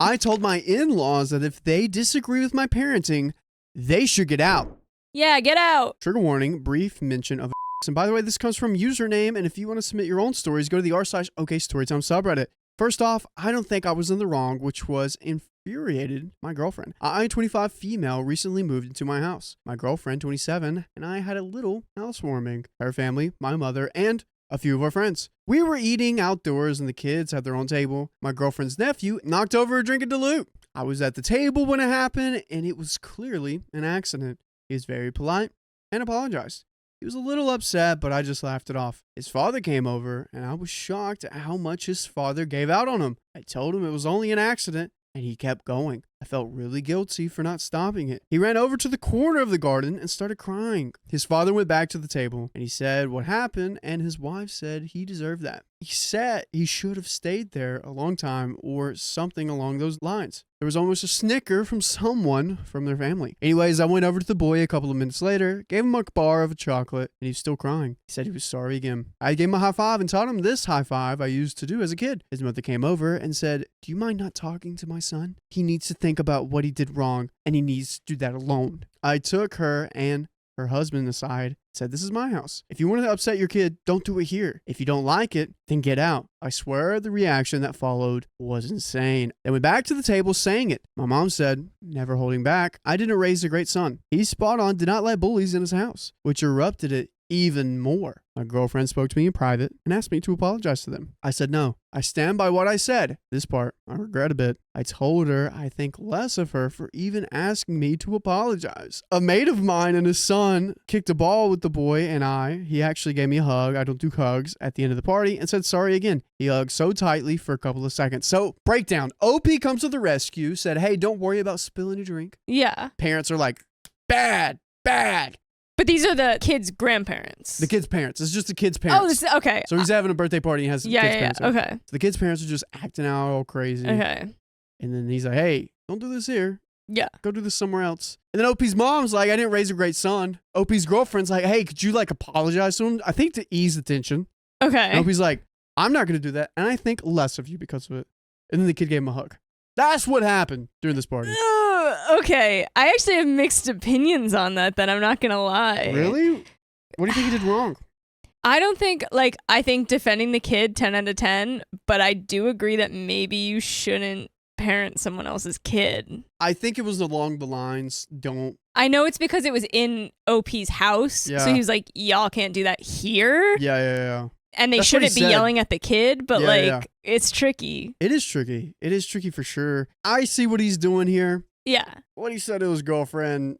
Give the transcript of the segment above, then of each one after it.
I told my in-laws that if they disagree with my parenting, they should get out. Yeah, get out. Trigger warning, brief mention of and by the way, this comes from username, and if you want to submit your own stories, go to the r/OKStorytime subreddit. First off, I don't think I was in the wrong, which was infuriated my girlfriend. I, 25 female, recently moved into my house. My girlfriend, 27, and I had a little housewarming. Her family, my mother, and a few of our friends. We were eating outdoors, and the kids had their own table. My girlfriend's nephew knocked over a drink of Dilute. I was at the table when it happened, and it was clearly an accident. He was very polite and apologized. He was a little upset, but I just laughed it off. His father came over, and I was shocked at how much his father gave out on him. I told him it was only an accident, and he kept going. I felt really guilty for not stopping it. He ran over to the corner of the garden and started crying. His father went back to the table, and he said what happened, and his wife said he deserved that. He said he should have stayed there a long time or something along those lines. There was almost a snicker from someone from their family. Anyways, I went over to the boy a couple of minutes later, gave him a bar of a chocolate, and he was still crying. He said he was sorry again. I gave him a high five and taught him this high five I used to do as a kid. His mother came over and said, "Do you mind not talking to my son? He needs to think about what he did wrong, and he needs to do that alone." I took her and her husband aside, said, "This is my house. If you want to upset your kid, don't do it here. If you don't like it, then get out." I swear the reaction that followed was insane. They went back to the table saying it. My mom said, never holding back, "I didn't raise a great son. He's spot on, did not let bullies in his house," which erupted it even more. My girlfriend spoke to me in private and asked me to apologize to them. I said no. I stand by what I said. This part, I regret a bit. I told her I think less of her for even asking me to apologize. A mate of mine and his son kicked a ball with the boy and he actually gave me a hug. I don't do hugs at the end of the party, and said sorry again. He hugged so tightly for a couple of seconds. So, breakdown. OP comes to the rescue, said, "Hey, don't worry about spilling your drink." Yeah. Parents are like, bad. But these are the kids' grandparents. The kid's parents. It's just the kid's parents. Oh, this is, okay. So he's having a birthday party and has the kid's parents. Okay. So the kid's parents are just acting out all crazy. Okay. And then he's like, "Hey, don't do this here. Yeah. Go do this somewhere else." And then OP's mom's like, "I didn't raise a great son." OP's girlfriend's like, "Hey, could you apologize to him? I think to ease the tension." Okay. And OP's like, "I'm not going to do that. And I think less of you because of it." And then the kid gave him a hug. That's what happened during this party. Okay. I actually have mixed opinions on that, I'm not going to lie. Really? What do you think he did wrong? I don't think, I think defending the kid, 10 out of 10, but I do agree that maybe you shouldn't parent someone else's kid. I think it was along the lines, I know it's because it was in OP's house, Yeah. so he was like, y'all can't do that here. Yeah. And they That's what he shouldn't be said. yelling at the kid, but Yeah. it's tricky. It is tricky. It is tricky for sure. I see what he's doing here. Yeah. What he said to his girlfriend,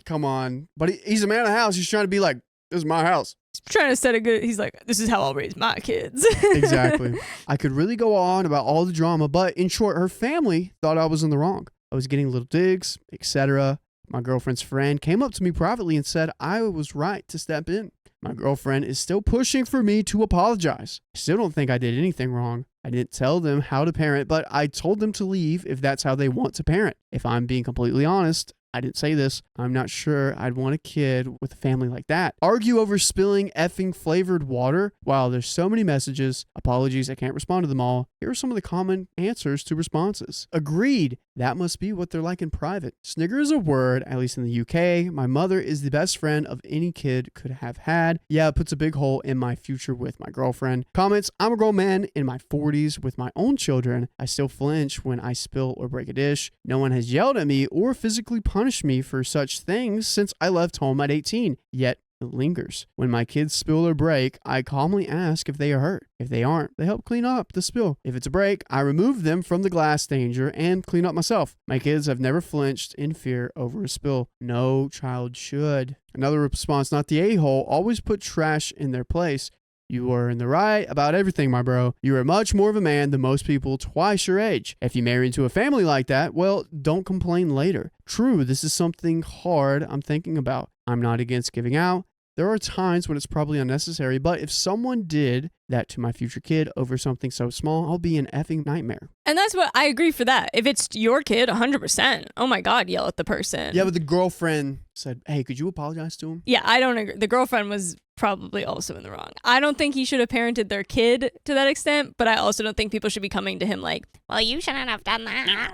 come on. But he's a man of the house. He's trying to be like, "This is my house." He's trying to set a good, he's like, "This is how I'll raise my kids." Exactly. I could really go on about all the drama, but in short, her family thought I was in the wrong. I was getting little digs, etc. My girlfriend's friend came up to me privately and said I was right to step in. My girlfriend is still pushing for me to apologize. I still don't think I did anything wrong. I didn't tell them how to parent, but I told them to leave if that's how they want to parent. If I'm being completely honest, I didn't say this. I'm not sure I'd want a kid with a family like that. Argue over spilling effing flavored water? Wow, there's so many messages. Apologies, I can't respond to them all. Here are some of the common answers to responses. Agreed. That must be what they're like in private. Snigger is a word, at least in the UK. My mother is the best friend of any kid could have had. Yeah, it puts a big hole in my future with my girlfriend. Comments, I'm a grown man in my 40s with my own children. I still flinch when I spill or break a dish. No one has yelled at me or physically punished me for such things since I left home at 18. Yet, it lingers. When my kids spill or break, I calmly ask if they are hurt. If they aren't, they help clean up the spill. If it's a break, I remove them from the glass danger and clean up myself. My kids have never flinched in fear over a spill. No child should. Another response, not the a-hole, always put trash in their place. You are in the right about everything, my bro. You are much more of a man than most people twice your age. If you marry into a family like that, well, don't complain later. True, this is something hard I'm thinking about. I'm not against giving out. There are times when it's probably unnecessary, but if someone did that to my future kid over something so small, I'll be an effing nightmare. And that's what I agree for that. If it's your kid, 100%. Oh my God, yell at the person. Yeah, but the girlfriend said, "Hey, could you apologize to him?" Yeah, I don't agree. The girlfriend was probably also in the wrong. I don't think he should have parented their kid to that extent, but I also don't think people should be coming to him like, well, you shouldn't have done that.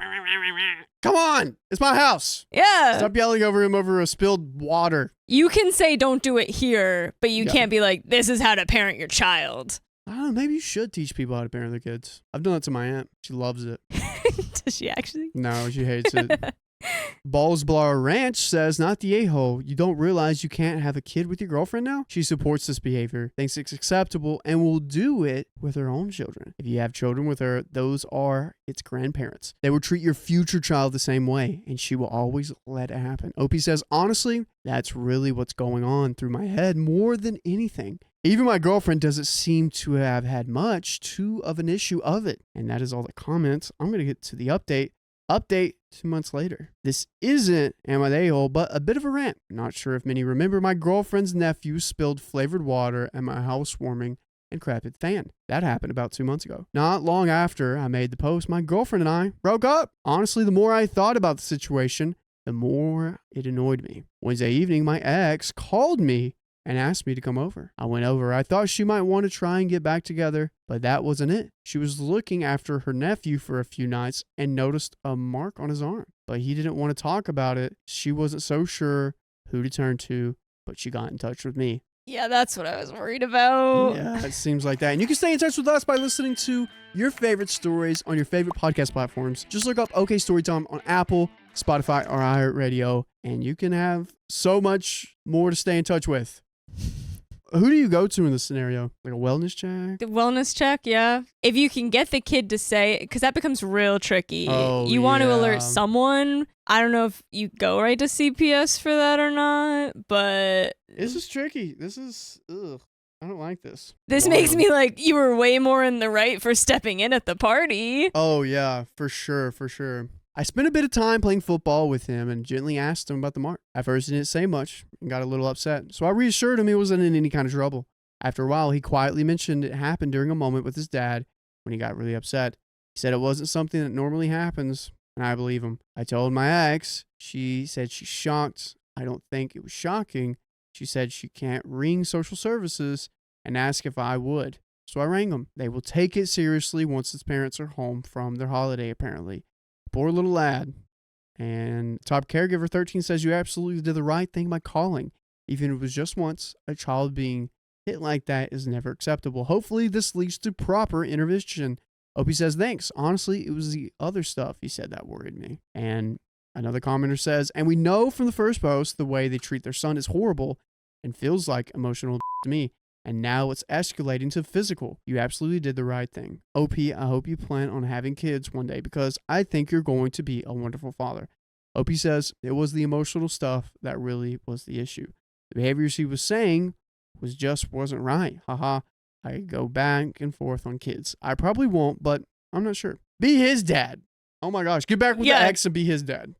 Come on. It's my house. Yeah. Stop yelling over him over a spilled water. You can say don't do it here, but you can't be like, this is how to parent your child. I don't know. Maybe you should teach people how to parent their kids. I've done that to my aunt. She loves it. Does she actually? No, she hates it. Ballsblower Ranch says, not the a-hole. You don't realize you can't have a kid with your girlfriend now? She supports this behavior, thinks it's acceptable, and will do it with her own children. If you have children with her, those are its grandparents. They will treat your future child the same way, and she will always let it happen. OP says, honestly, that's really what's going on through my head more than anything. Even my girlfriend doesn't seem to have had much of an issue of it. And that is all the comments. I'm going to get to the update. Update 2 months later. This isn't Am I the A-hole, but a bit of a rant. Not sure if many remember my girlfriend's nephew spilled flavored water at my housewarming and crapped the fan. That happened about 2 months ago. Not long after I made the post, my girlfriend and I broke up. Honestly, the more I thought about the situation, the more it annoyed me. Wednesday evening, my ex called me and asked me to come over. I went over. I thought she might want to try and get back together, but that wasn't it. She was looking after her nephew for a few nights and noticed a mark on his arm, but he didn't want to talk about it. She wasn't so sure who to turn to, but she got in touch with me. Yeah, that's what I was worried about. Yeah, it seems like that. And you can stay in touch with us by listening to your favorite stories on your favorite podcast platforms. Just look up OK Storytime on Apple, Spotify, or iHeartRadio, and you can have so much more to stay in touch with. Who do you go to in this scenario? Like a wellness check? The wellness check, yeah. If you can get the kid to say, because that becomes real tricky. Oh, you want to yeah. alert someone. I don't know if you go right to CPS for that or not, but This is tricky. This is, ugh. I don't like this. this Wow. makes me like you were way more in the right for stepping in at the party. Oh, yeah, for sure, for sure. I spent a bit of time playing football with him and gently asked him about the mark. At first, he didn't say much and got a little upset, so I reassured him he wasn't in any kind of trouble. After a while, he quietly mentioned it happened during a moment with his dad when he got really upset. He said it wasn't something that normally happens, and I believe him. I told my ex. She said she's shocked. I don't think it was shocking. She said she can't ring social services and asked if I would. So I rang them. They will take it seriously once his parents are home from their holiday, apparently. Poor little lad. And Top Caregiver 13 says you absolutely did the right thing by calling. Even if it was just once, a child being hit like that is never acceptable. Hopefully this leads to proper intervention. Opie says, thanks. Honestly, it was the other stuff he said that worried me. And another commenter says, and we know from the first post the way they treat their son is horrible and feels like emotional to me. And now it's escalating to physical. You absolutely did the right thing. OP, I hope you plan on having kids one day because I think you're going to be a wonderful father. OP says it was the emotional stuff that really was the issue. The behaviors he was saying wasn't right. Haha. I go back and forth on kids. I probably won't, but I'm not sure. Be his dad. Oh my gosh. Get back with the ex and be his dad.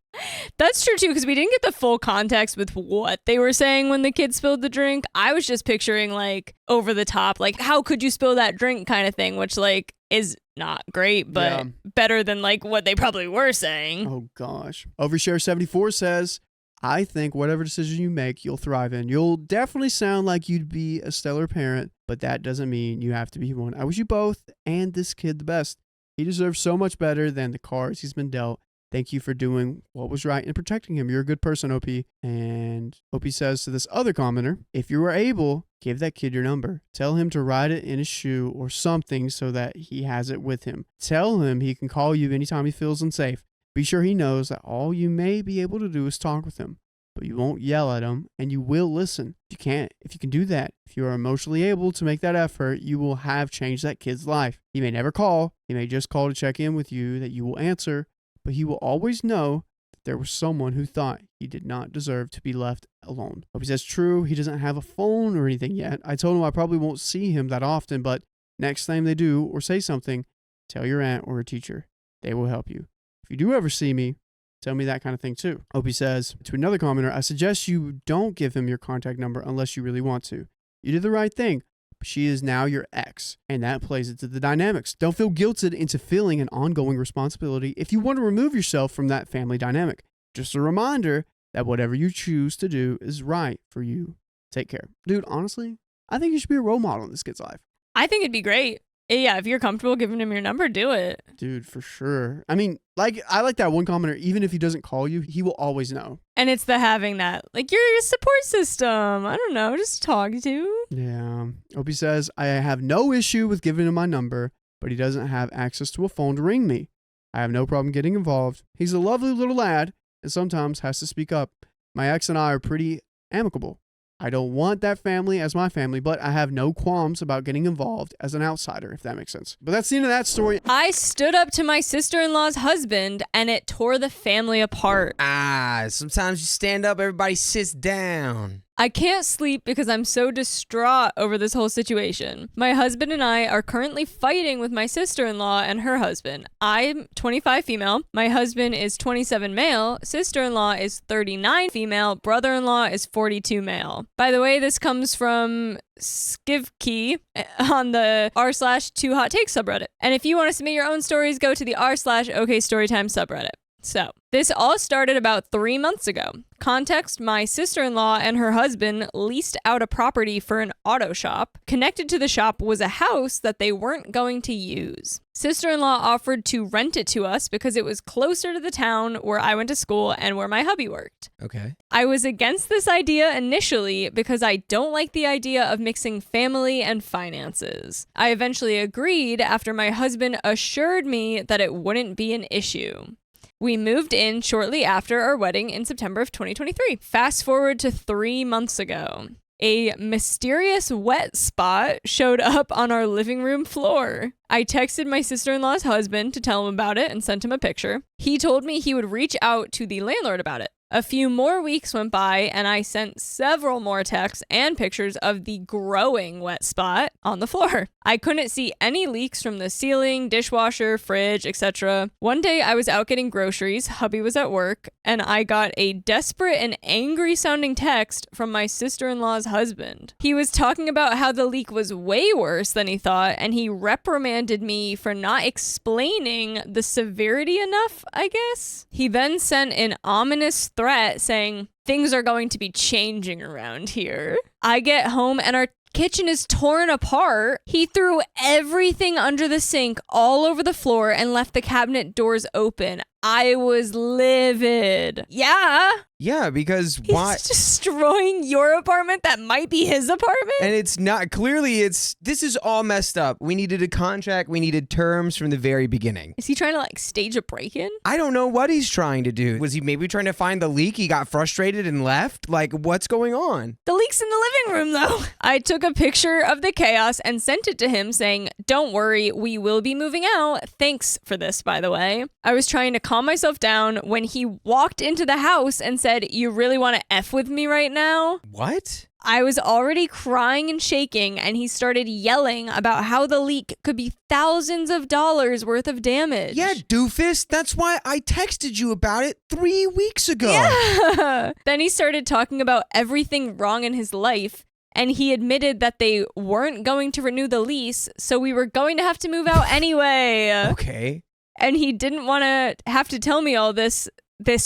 That's true too, because we didn't get the full context with what they were saying when the kid spilled the drink. I was just picturing like over the top, like how could you spill that drink kind of thing, which like is not great, but better than like what they probably were saying. Oh gosh. Overshare 74 says, I think whatever decision you make, you'll thrive in. You'll definitely sound like you'd be a stellar parent, but that doesn't mean you have to be one. I wish you both and this kid the best. He deserves so much better than the cards he's been dealt. Thank you for doing what was right and protecting him. You're a good person, OP. And OP says to this other commenter, if you are able, give that kid your number. Tell him to write it in his shoe or something so that he has it with him. Tell him he can call you anytime he feels unsafe. Be sure he knows that all you may be able to do is talk with him, but you won't yell at him and you will listen. If you can do that, if you are emotionally able to make that effort, you will have changed that kid's life. He may never call. He may just call to check in with you that you will answer, but he will always know that there was someone who thought he did not deserve to be left alone. Hope he says true. He doesn't have a phone or anything yet. I told him I probably won't see him that often, but next time they do or say something, tell your aunt or a teacher. They will help you. If you do ever see me, tell me that kind of thing too. Opie says to another commenter, I suggest you don't give him your contact number unless you really want to. You did the right thing. She is now your ex, and that plays into the dynamics. Don't feel guilted into feeling an ongoing responsibility if you want to remove yourself from that family dynamic. Just a reminder that whatever you choose to do is right for you. Take care. Dude, honestly, I think you should be a role model in this kid's life. I think it'd be great. Yeah, if you're comfortable giving him your number, do it. Dude, for sure. I mean, like, I like that one commenter. Even if he doesn't call you, he will always know. And it's the having that, like, you're your support system. I don't know, just talk to. Yeah. Opie says, I have no issue with giving him my number, but he doesn't have access to a phone to ring me. I have no problem getting involved. He's a lovely little lad and sometimes has to speak up. My ex and I are pretty amicable. I don't want that family as my family, but I have no qualms about getting involved as an outsider, if that makes sense. But that's the end of that story. I stood up to my sister-in-law's husband, and it tore the family apart. Sometimes you stand up, everybody sits down. I can't sleep because I'm so distraught over this whole situation. My husband and I are currently fighting with my sister-in-law and her husband. I'm 25 female. My husband is 27 male. Sister-in-law is 39 female. Brother-in-law is 42 male. By the way, this comes from Skivkey on the r/TwoHotTakes subreddit. And if you want to submit your own stories, go to the r/OKStorytime subreddit. So, this all started about 3 months ago. Context, my sister-in-law and her husband leased out a property for an auto shop. Connected to the shop was a house that they weren't going to use. Sister-in-law offered to rent it to us because it was closer to the town where I went to school and where my hubby worked. Okay. I was against this idea initially because I don't like the idea of mixing family and finances. I eventually agreed after my husband assured me that it wouldn't be an issue. We moved in shortly after our wedding in September of 2023. Fast forward to 3 months ago. A mysterious wet spot showed up on our living room floor. I texted my sister-in-law's husband to tell him about it and sent him a picture. He told me he would reach out to the landlord about it. A few more weeks went by and I sent several more texts and pictures of the growing wet spot on the floor. I couldn't see any leaks from the ceiling, dishwasher, fridge, etc. One day I was out getting groceries, hubby was at work, and I got a desperate and angry sounding text from my sister-in-law's husband. He was talking about how the leak was way worse than he thought, and he reprimanded me for not explaining the severity enough, I guess. He then sent an ominous threat saying, things are going to be changing around here. I get home and our kitchen is torn apart. He threw everything under the sink all over the floor and left the cabinet doors open. I was livid. Yeah, because He's destroying your apartment that might be his apartment? And it's not, clearly this is all messed up. We needed a contract, we needed terms from the very beginning. Is he trying to like stage a break-in? I don't know what he's trying to do. Was he maybe trying to find the leak? He got frustrated and left? Like, what's going on? The leak's in the living room though. I took a picture of the chaos and sent it to him saying, don't worry, we will be moving out. Thanks for this, by the way. I was trying to calm myself down when he walked into the house and said, you really want to F with me right now? What? I was already crying and shaking, and he started yelling about how the leak could be thousands of dollars worth of damage. Yeah, doofus. That's why I texted you about it 3 weeks ago. Yeah. Then he started talking about everything wrong in his life, and he admitted that they weren't going to renew the lease, so we were going to have to move out anyway. Okay. And he didn't want to have to tell me all this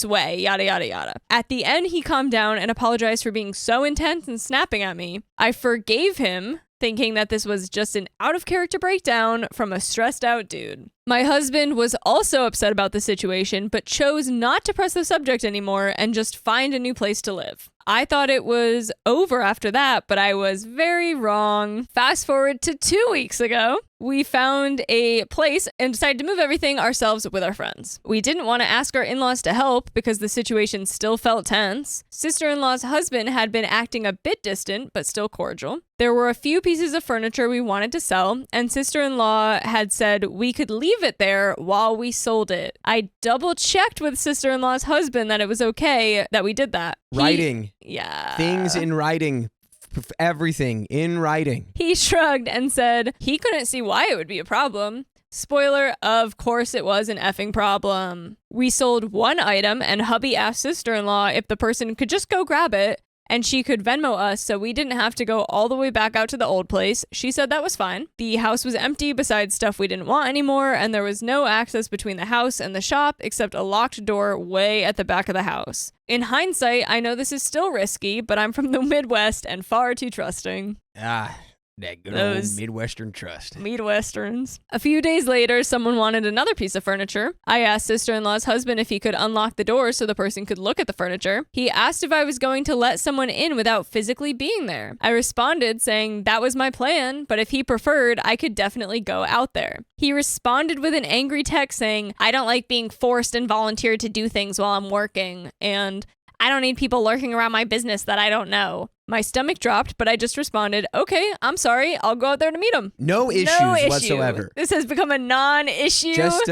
way, yada, yada, yada. At the end, he calmed down and apologized for being so intense and snapping at me. I forgave him, thinking that this was just an out-of-character breakdown from a stressed-out dude. My husband was also upset about the situation, but chose not to press the subject anymore and just find a new place to live. I thought it was over after that, but I was very wrong. Fast forward to 2 weeks ago, we found a place and decided to move everything ourselves with our friends. We didn't want to ask our in-laws to help because the situation still felt tense. Sister-in-law's husband had been acting a bit distant, but still cordial. There were a few pieces of furniture we wanted to sell, and sister-in-law had said we could leave it there while we sold it. I double-checked with sister-in-law's husband that it was okay that we did that. Writing. Yeah. Things in writing. Everything in writing. He shrugged and said he couldn't see why it would be a problem. Spoiler, of course it was an effing problem. We sold one item and hubby asked sister-in-law if the person could just go grab it, and she could Venmo us so we didn't have to go all the way back out to the old place. She said that was fine. The house was empty besides stuff we didn't want anymore, and there was no access between the house and the shop except a locked door way at the back of the house. In hindsight, I know this is still risky, but I'm from the Midwest and far too trusting. That good Those old Midwestern trust. Midwesterns. A few days later, someone wanted another piece of furniture. I asked sister-in-law's husband if he could unlock the door so the person could look at the furniture. He asked if I was going to let someone in without physically being there. I responded saying that was my plan, but if he preferred, I could definitely go out there. He responded with an angry text saying, I don't like being forced and volunteered to do things while I'm working, and I don't need people lurking around my business that I don't know. My stomach dropped, but I just responded, okay, I'm sorry. I'll go out there to meet him. No issues whatsoever. This has become a non-issue. Just,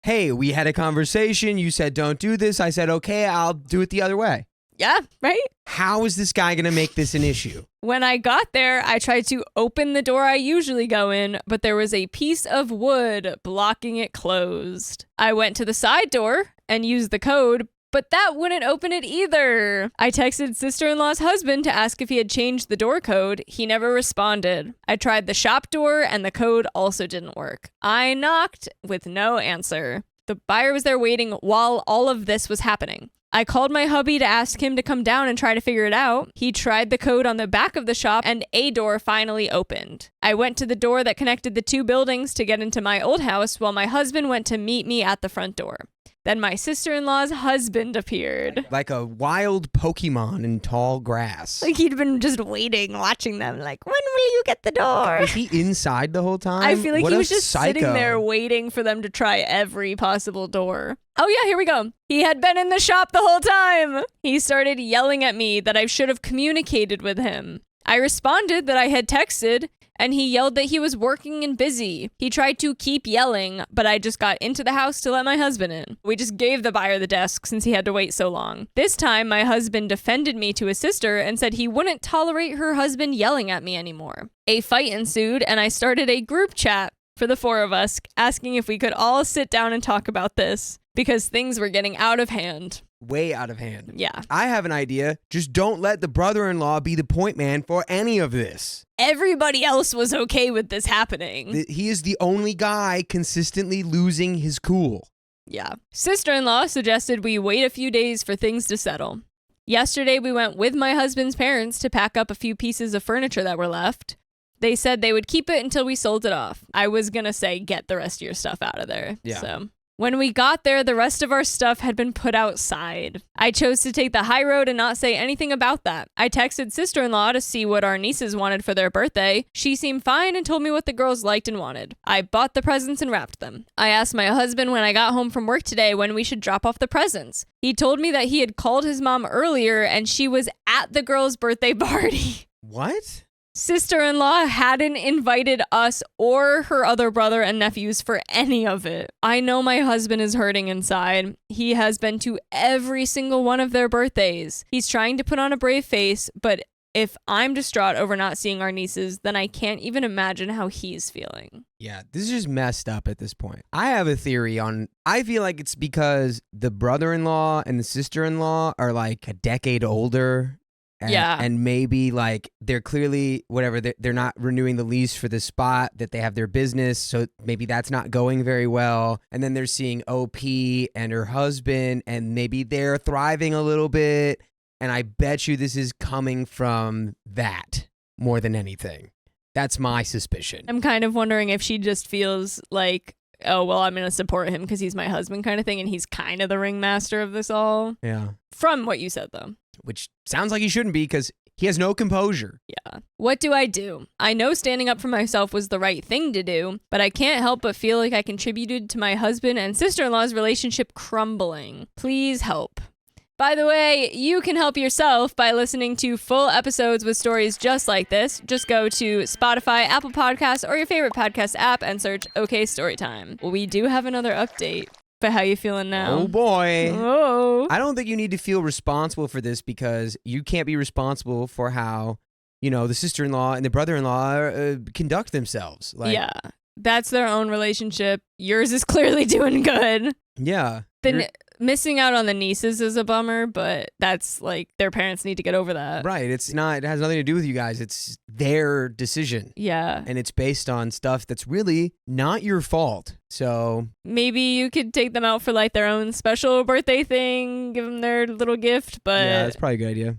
hey, we had a conversation. You said don't do this. I said, okay, I'll do it the other way. Yeah, right? How is this guy going to make this an issue? When I got there, I tried to open the door I usually go in, but there was a piece of wood blocking it closed. I went to the side door and used the code, but that wouldn't open it either. I texted sister-in-law's husband to ask if he had changed the door code. He never responded. I tried the shop door and the code also didn't work. I knocked with no answer. The buyer was there waiting while all of this was happening. I called my hubby to ask him to come down and try to figure it out. He tried the code on the back of the shop and a door finally opened. I went to the door that connected the two buildings to get into my old house while my husband went to meet me at the front door. Then my sister-in-law's husband appeared. Like a wild Pokemon in tall grass. Like he'd been just waiting, watching them. Like, when will you get the door? Was he inside the whole time? I feel like What he a was just psycho. sitting there waiting for them to try every possible door. Oh yeah, here we go. He had been in the shop the whole time. He started yelling at me that I should have communicated with him. I responded that I had texted, and he yelled that he was working and busy. He tried to keep yelling, but I just got into the house to let my husband in. We just gave the buyer the desk since he had to wait so long. This time, my husband defended me to his sister and said he wouldn't tolerate her husband yelling at me anymore. A fight ensued, and I started a group chat for the four of us, asking if we could all sit down and talk about this, because things were getting out of hand. Way out of hand. Yeah. I have an idea. Just don't let the brother-in-law be the point man for any of this. Everybody else was okay with this happening. He is the only guy consistently losing his cool. Yeah. Sister-in-law suggested we wait a few days for things to settle. Yesterday, we went with my husband's parents to pack up a few pieces of furniture that were left. They said they would keep it until we sold it off. I was going to say, get the rest of your stuff out of there. Yeah. So when we got there, the rest of our stuff had been put outside. I chose to take the high road and not say anything about that. I texted sister-in-law to see what our nieces wanted for their birthday. She seemed fine and told me what the girls liked and wanted. I bought the presents and wrapped them. I asked my husband when I got home from work today when we should drop off the presents. He told me that he had called his mom earlier and she was at the girls' birthday party. What? Sister-in-law hadn't invited us or her other brother and nephews for any of it. I know my husband is hurting inside. He has been to every single one of their birthdays. He's trying to put on a brave face, but if I'm distraught over not seeing our nieces, then I can't even imagine how he's feeling. Yeah, this is just messed up at this point. I have a theory on, I feel like it's because the brother-in-law and the sister-in-law are like a decade older. Yeah. And maybe like they're clearly, whatever, they're not renewing the lease for the spot that they have their business. So maybe that's not going very well. And then they're seeing OP and her husband and maybe they're thriving a little bit. And I bet you this is coming from that more than anything. That's my suspicion. I'm kind of wondering if she just feels like, oh, well, I'm going to support him because he's my husband kind of thing. And he's kind of the ringmaster of this all. Yeah. From what you said, though. Which sounds like he shouldn't be because he has no composure. Yeah. What do? I know standing up for myself was the right thing to do, but I can't help but feel like I contributed to my husband and sister-in-law's relationship crumbling. Please help. By the way, you can help yourself by listening to full episodes with stories just like this. Just go to Spotify, Apple Podcasts, or your favorite podcast app and search OK Storytime. We do have another update. But how you feeling now? Oh boy. Oh. I don't think you need to feel responsible for this because you can't be responsible for how, the sister-in-law and the brother-in-law conduct themselves. Like, yeah. That's their own relationship. Yours is clearly doing good. Yeah. Then Missing out on the nieces is a bummer, but that's like their parents need to get over that. Right. It has nothing to do with you guys. It's their decision. Yeah. And it's based on stuff that's really not your fault. So maybe you could take them out for like their own special birthday thing, give them their little gift, but yeah, that's probably a good idea.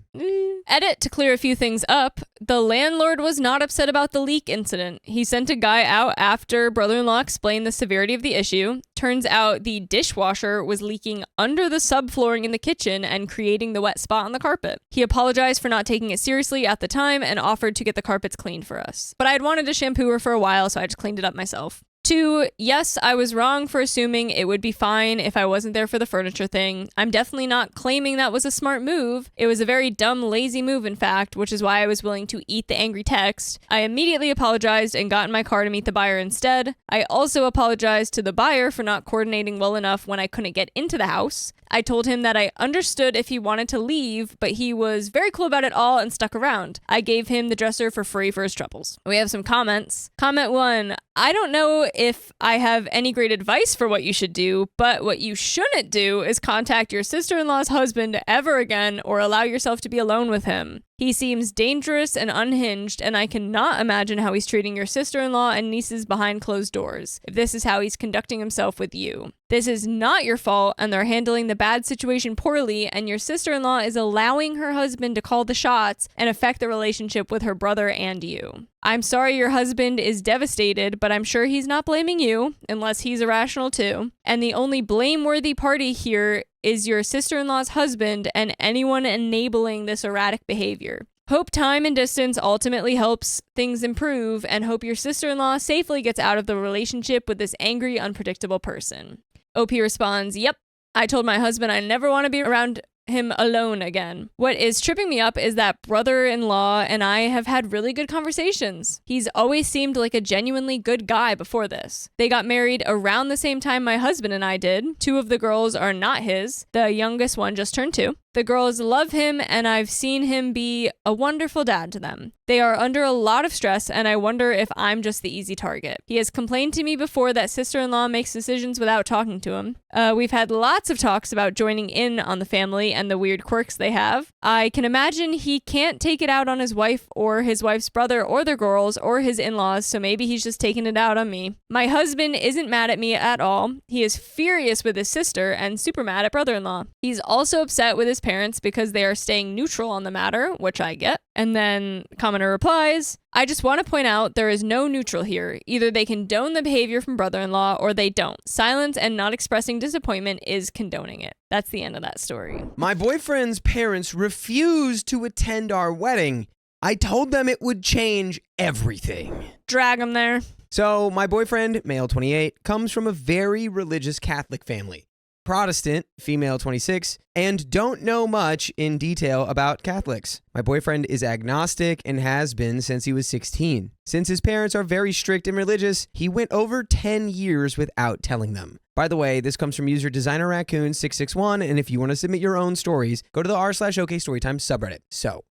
Edit to clear a few things up. The landlord was not upset about the leak incident. He sent a guy out after brother-in-law explained the severity of the issue. Turns out the dishwasher was leaking under the subflooring in the kitchen and creating the wet spot on the carpet. He apologized for not taking it seriously at the time and offered to get the carpets cleaned for us. But I had wanted to shampoo her for a while, so I just cleaned it up myself. 2, yes, I was wrong for assuming it would be fine if I wasn't there for the furniture thing. I'm definitely not claiming that was a smart move. It was a very dumb, lazy move, in fact, which is why I was willing to eat the angry text. I immediately apologized and got in my car to meet the buyer instead. I also apologized to the buyer for not coordinating well enough when I couldn't get into the house. I told him that I understood if he wanted to leave, but he was very cool about it all and stuck around. I gave him the dresser for free for his troubles. We have some comments. Comment 1, I don't know if I have any great advice for what you should do, but what you shouldn't do is contact your sister-in-law's husband ever again or allow yourself to be alone with him. He seems dangerous and unhinged, and I cannot imagine how he's treating your sister-in-law and nieces behind closed doors, if this is how he's conducting himself with you. This is not your fault, and they're handling the bad situation poorly, and your sister-in-law is allowing her husband to call the shots and affect the relationship with her brother and you. I'm sorry your husband is devastated, but I'm sure he's not blaming you, unless he's irrational too. And the only blameworthy party here is your sister-in-law's husband and anyone enabling this erratic behavior. Hope time and distance ultimately helps things improve, and hope your sister-in-law safely gets out of the relationship with this angry, unpredictable person. OP responds, yep, I told my husband I never want to be around him alone again. What is tripping me up is that brother-in-law and I have had really good conversations. He's always seemed like a genuinely good guy before this. They got married around the same time my husband and I did. 2 of the girls are not his. The youngest one just turned 2. The girls love him, and I've seen him be a wonderful dad to them. They are under a lot of stress, and I wonder if I'm just the easy target. He has complained to me before that sister-in-law makes decisions without talking to him. We've had lots of talks about joining in on the family and the weird quirks they have. I can imagine he can't take it out on his wife or his wife's brother or the girls or his in-laws, so maybe he's just taking it out on me. My husband isn't mad at me at all. He is furious with his sister and super mad at brother-in-law. He's also upset with his parents because they are staying neutral on the matter, which I get. And then commenter replies, I just want to point out there is no neutral here. Either they condone the behavior from brother-in-law or they don't. Silence and not expressing disappointment is condoning it. That's the end of that story. My boyfriend's parents refused to attend our wedding. I told them it would change everything. Drag them there. So my boyfriend, male 28, comes from a very religious Catholic family. Protestant, female 26, and don't know much in detail about Catholics. My boyfriend is agnostic and has been since he was 16. Since his parents are very strict and religious, he went over 10 years without telling them. By the way, this comes from user Designer Raccoon 661, and if you want to submit your own stories, go to the r/OK Storytime subreddit.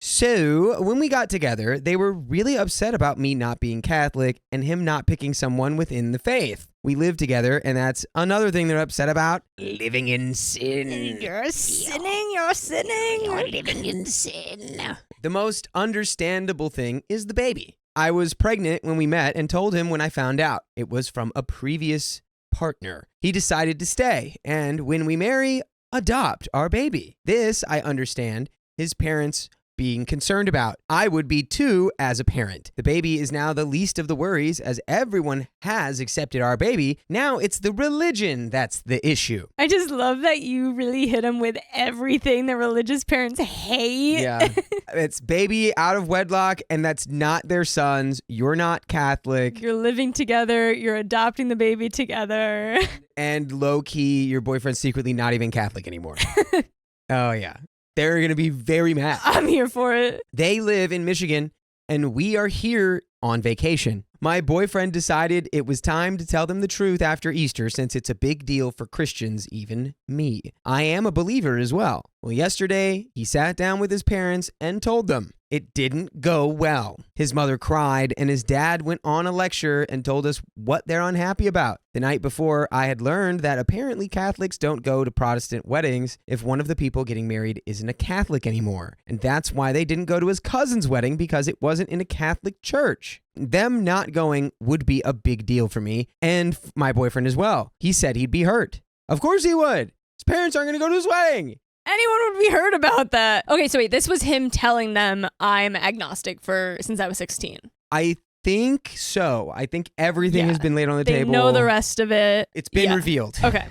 So when we got together, they were really upset about me not being Catholic and him not picking someone within the faith. We live together, and that's another thing they're upset about. Living in sin. You're sinning. You're living in sin. The most understandable thing is the baby. I was pregnant when we met and told him when I found out. It was from a previous partner. He decided to stay, and when we marry, adopt our baby. This, I understand, his parents being concerned about. I would be too as a parent. The baby is now the least of the worries as everyone has accepted our baby. Now it's the religion that's the issue. I just love that you really hit him with everything that religious parents hate. Yeah. It's baby out of wedlock, and that's not their sons. You're not Catholic. You're living together. You're adopting the baby together. And low-key, your boyfriend's secretly not even Catholic anymore. Oh, yeah. They're going to be very mad. I'm here for it. They live in Michigan, and we are here on vacation. My boyfriend decided it was time to tell them the truth after Easter since it's a big deal for Christians, even me. I am a believer as well. Well, yesterday, he sat down with his parents and told them. It didn't go well. His mother cried, and his dad went on a lecture and told us what they're unhappy about. The night before, I had learned that apparently Catholics don't go to Protestant weddings if one of the people getting married isn't a Catholic anymore. And that's why they didn't go to his cousin's wedding, because it wasn't in a Catholic church. Them not going would be a big deal for me and my boyfriend as well. He said he'd be hurt. Of course he would. His parents aren't going to go to his wedding. Anyone would be hurt about that. Okay, so wait, this was him telling them I'm agnostic since I was 16. I think so. I think everything has been laid on the table. They know the rest of it. It's been revealed. Okay.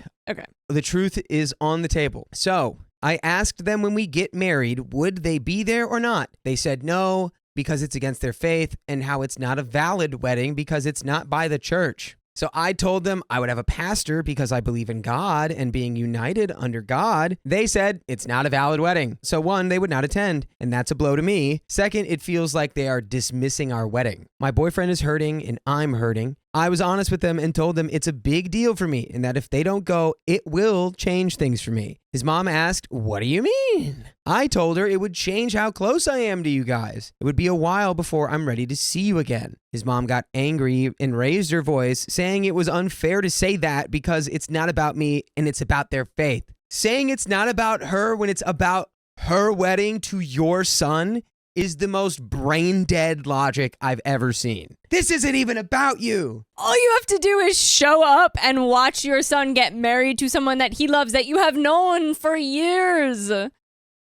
The truth is on the table. So I asked them when we get married, would they be there or not? They said no, because it's against their faith, and how it's not a valid wedding because it's not by the church. So I told them I would have a pastor because I believe in God and being united under God. They said it's not a valid wedding. So one, they would not attend, and that's a blow to me. Second, it feels like they are dismissing our wedding. My boyfriend is hurting and I'm hurting. I was honest with them and told them it's a big deal for me and that if they don't go, it will change things for me. His mom asked, "What do you mean?" I told her it would change how close I am to you guys. It would be a while before I'm ready to see you again. His mom got angry and raised her voice, saying it was unfair to say that because it's not about me and it's about their faith. Saying it's not about her when it's about her wedding to your son is the most brain-dead logic I've ever seen. This isn't even about you. All you have to do is show up and watch your son get married to someone that he loves that you have known for years.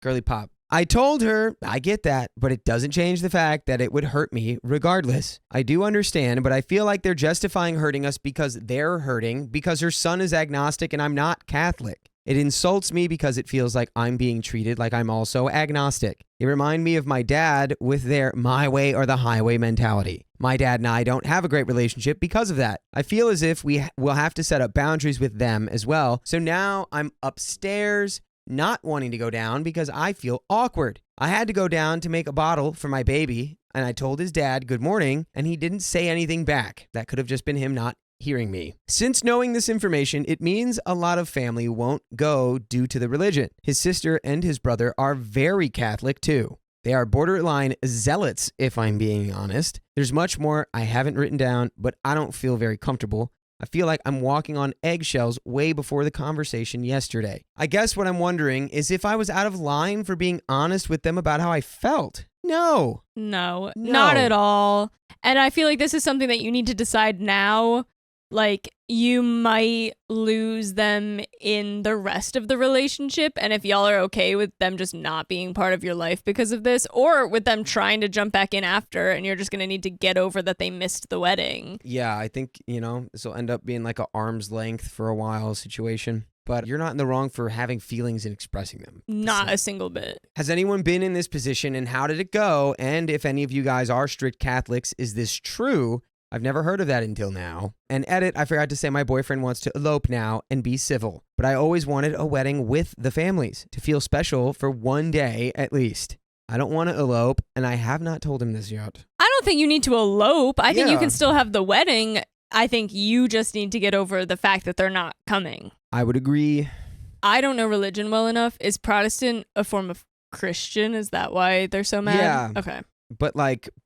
Girly pop. I told her, I get that, but it doesn't change the fact that it would hurt me regardless. I do understand, but I feel like they're justifying hurting us because they're hurting because her son is agnostic and I'm not Catholic. It insults me because it feels like I'm being treated like I'm also agnostic. It reminds me of my dad with their my way or the highway mentality. My dad and I don't have a great relationship because of that. I feel as if we will have to set up boundaries with them as well. So now I'm upstairs not wanting to go down because I feel awkward. I had to go down to make a bottle for my baby, and I told his dad good morning, and he didn't say anything back. That could have just been him not hearing me. Since knowing this information, it means a lot of family won't go due to the religion. His sister and his brother are very Catholic too. They are borderline zealots, if I'm being honest. There's much more I haven't written down, but I don't feel very comfortable. I feel like I'm walking on eggshells way before the conversation yesterday. I guess what I'm wondering is if I was out of line for being honest with them about how I felt. No, not at all. And I feel like this is something that you need to decide now. Like, you might lose them in the rest of the relationship, and if y'all are okay with them just not being part of your life because of this, or with them trying to jump back in after, and you're just going to need to get over that they missed the wedding. Yeah, I think, this will end up being like an arm's length for a while situation. But you're not in the wrong for having feelings and expressing them. Not a single bit. Has anyone been in this position, and how did it go? And if any of you guys are strict Catholics, is this true? I've never heard of that until now. And edit, I forgot to say my boyfriend wants to elope now and be civil. But I always wanted a wedding with the families to feel special for one day at least. I don't want to elope, and I have not told him this yet. I don't think you need to elope. I think you can still have the wedding. I think you just need to get over the fact that they're not coming. I would agree. I don't know religion well enough. Is Protestant a form of Christian? Is that why they're so mad? Yeah. Okay. But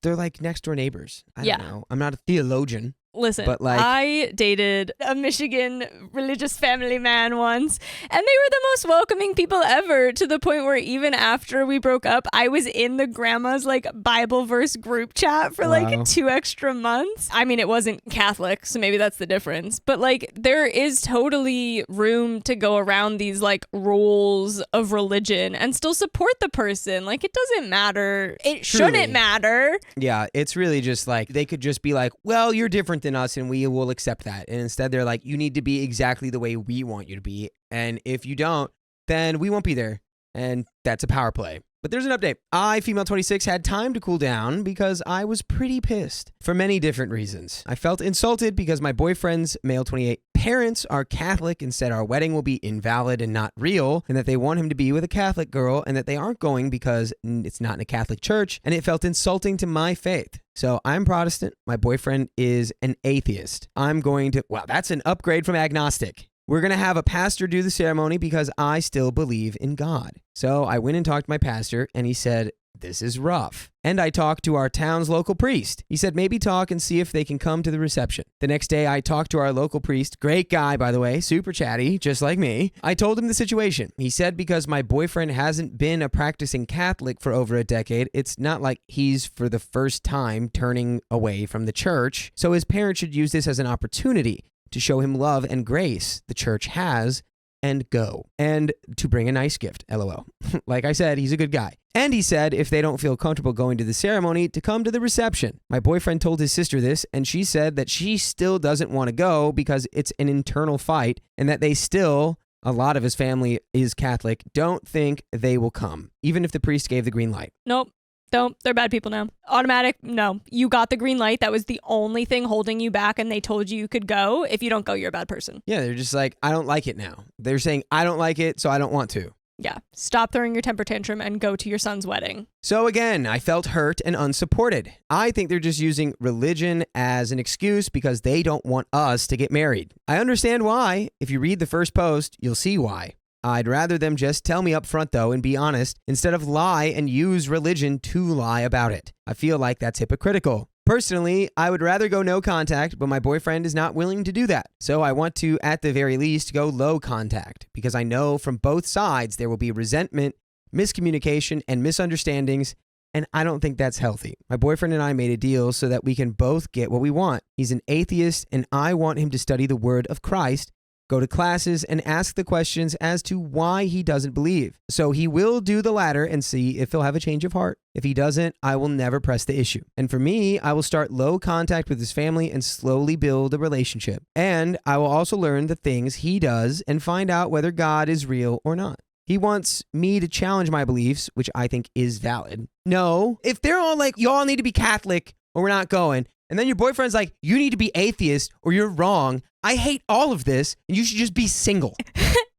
they're like next door neighbors. I don't know. I'm not a theologian. Listen, but I dated a Michigan religious family man once, and they were the most welcoming people ever, to the point where even after we broke up, I was in the grandma's Bible verse group chat for 2 extra months. I mean, it wasn't Catholic, so maybe that's the difference. But there is totally room to go around these rules of religion and still support the person. It doesn't matter. It shouldn't matter. Yeah, it's really just they could just be well, you're different than us and we will accept that. And instead they're you need to be exactly the way we want you to be. And if you don't, then we won't be there. And that's a power play. But there's an update. I, female 26, had time to cool down because I was pretty pissed for many different reasons. I felt insulted because my boyfriend's, male 28, parents are Catholic and said our wedding will be invalid and not real, and that they want him to be with a Catholic girl and that they aren't going because it's not in a Catholic church, and it felt insulting to my faith. So I'm Protestant. My boyfriend is an atheist. Wow, that's an upgrade from agnostic. We're going to have a pastor do the ceremony because I still believe in God. So I went and talked to my pastor and he said, this is rough. And I talked to our town's local priest. He said, maybe talk and see if they can come to the reception. The next day, I talked to our local priest. Great guy, by the way, super chatty, just like me. I told him the situation. He said, because my boyfriend hasn't been a practicing Catholic for over a decade, it's not like he's for the first time turning away from the church. So his parents should use this as an opportunity to show him love and grace the church has and go. And to bring a nice gift, LOL. Like I said, he's a good guy. And he said if they don't feel comfortable going to the ceremony, to come to the reception. My boyfriend told his sister this, and she said that she still doesn't want to go because it's an internal fight, and that a lot of his family is Catholic, don't think they will come, even if the priest gave the green light. Nope. Don't. They're bad people now. Automatic, no. You got the green light. That was the only thing holding you back, and they told you could go. If you don't go, you're a bad person. Yeah, they're just like, I don't like it now. They're saying, I don't like it, so I don't want to. Yeah. Stop throwing your temper tantrum and go to your son's wedding. So again, I felt hurt and unsupported. I think they're just using religion as an excuse because they don't want us to get married. I understand why. If you read the first post, you'll see why. I'd rather them just tell me up front, though, and be honest, instead of lie and use religion to lie about it. I feel like that's hypocritical. Personally, I would rather go no contact, but my boyfriend is not willing to do that. So I want to, at the very least, go low contact, because I know from both sides there will be resentment, miscommunication, and misunderstandings, and I don't think that's healthy. My boyfriend and I made a deal so that we can both get what we want. He's an atheist, and I want him to study the word of Christ, go to classes, and ask the questions as to why he doesn't believe. So he will do the latter and see if he'll have a change of heart. If he doesn't, I will never press the issue. And for me, I will start low contact with his family and slowly build a relationship. And I will also learn the things he does and find out whether God is real or not. He wants me to challenge my beliefs, which I think is valid. No, if they're all like, y'all need to be Catholic or we're not going, and then your boyfriend's like, you need to be atheist or you're wrong, I hate all of this, and you should just be single.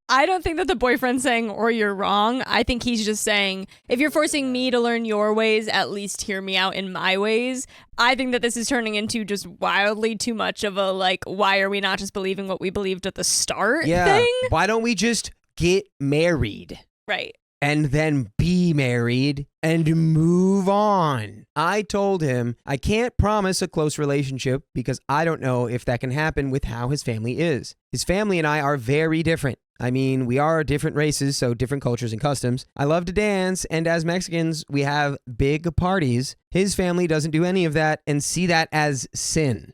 I don't think that the boyfriend's saying, or you're wrong. I think he's just saying, if you're forcing me to learn your ways, at least hear me out in my ways. I think that this is turning into just wildly too much of a, like, why are we not just believing what we believed at the start thing? Why don't we just get married? Right. And then be married and move on. I told him I can't promise a close relationship because I don't know if that can happen with how his family is. His family and I are very different. I mean, we are different races, so different cultures and customs. I love to dance, and as Mexicans, we have big parties. His family doesn't do any of that and see that as sin.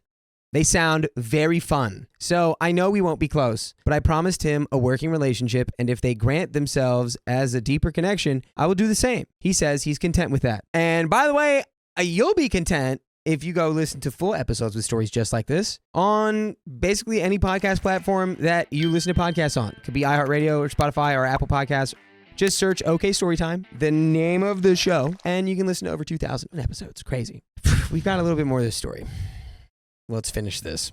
They sound very fun. So I know we won't be close, but I promised him a working relationship, and if they grant themselves as a deeper connection, I will do the same. He says he's content with that. And by the way, you'll be content if you go listen to full episodes with stories just like this on basically any podcast platform that you listen to podcasts on. It could be iHeartRadio or Spotify or Apple Podcasts. Just search OK Storytime, the name of the show, and you can listen to over 2,000 episodes. Crazy. We've got a little bit more of this story. Let's finish this.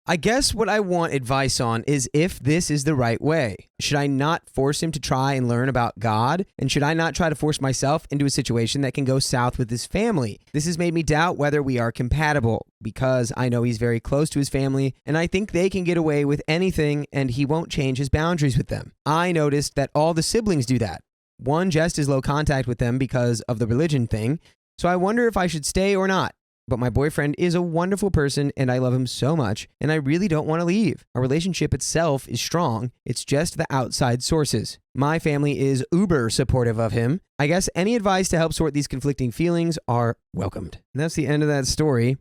I guess what I want advice on is if this is the right way. Should I not force him to try and learn about God? And should I not try to force myself into a situation that can go south with his family? This has made me doubt whether we are compatible because I know he's very close to his family and I think they can get away with anything and he won't change his boundaries with them. I noticed that all the siblings do that. One just is low contact with them because of the religion thing. So I wonder if I should stay or not. But my boyfriend is a wonderful person and I love him so much and I really don't want to leave. Our relationship itself is strong. It's just the outside sources. My family is uber supportive of him. I guess any advice to help sort these conflicting feelings are welcomed. And that's the end of that story.